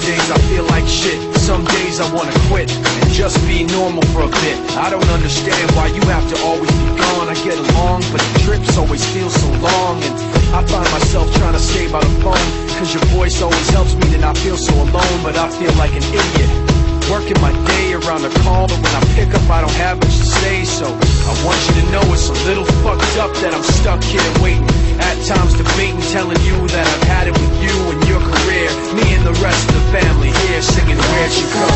days I feel like shit. Some days I wanna quit and just be normal for a bit. I don't understand why you have to always be gone. I get along, but the trips always feel so long. And I find myself trying to stay by the phone, cause your voice always helps me to not feel so alone. But I feel like an idiot, working my day around the call, but when I pick up I don't have much to say. So I want you to know it's a little fucked up that I'm stuck here waiting, at times debating, telling you that I've had it with you and your career. Me and the rest of the family here singing Where'd You Go?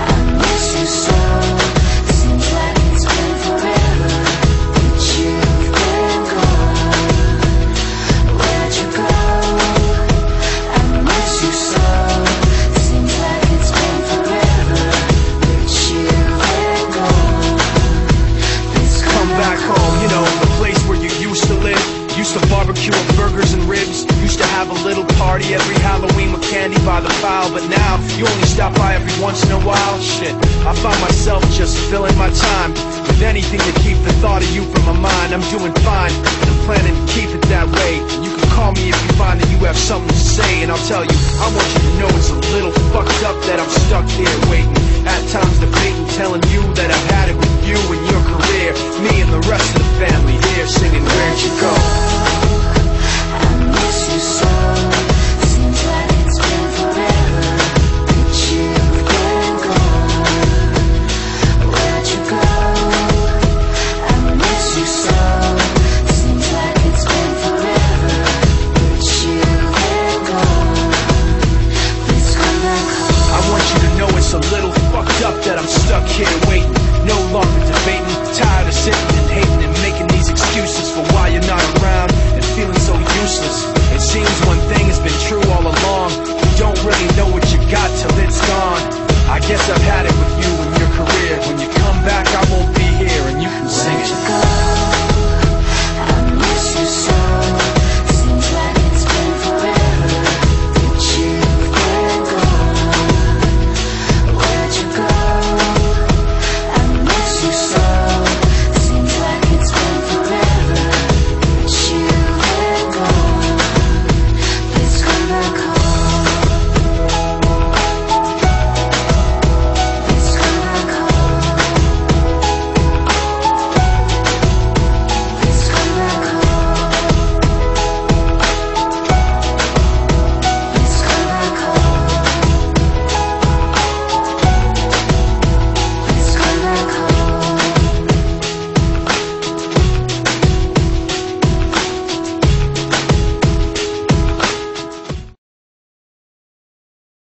I miss you so. Seems like it's been forever that you've been gone. Where'd you go? I miss you so. Seems like it's been forever that you've been gone. Please Come back home, you know, the place where you used to live. Used to barbecue and burgers and ribs. Used to have a little party every Halloween with candy by the pile. But now, you only stop by every once in a while. Shit, I find myself just filling my time with anything to keep the thought of you from my mind. I'm doing fine, and I'm planning to keep it that way. You can call me if you find that you have something to say, and I'll tell you, I want you to know it's a little fucked up that I'm stuck here waiting, at times debating, telling you that I've had it with you and your career. Me and the rest of the family here singing Where'd You Go? I miss you so. Seems like it's been forever that you've been gone. Where'd you go? I miss you so. Seems like it's been forever that you've been gone. Please come back home. I want you to know it's a little fucked up that I'm stuck here waiting, no longer debating, tired of sitting and hating and making these excuses for why you're not around and feeling so useless. It seems one thing has been true all along, you don't really know what you got till it's gone. I guess I've had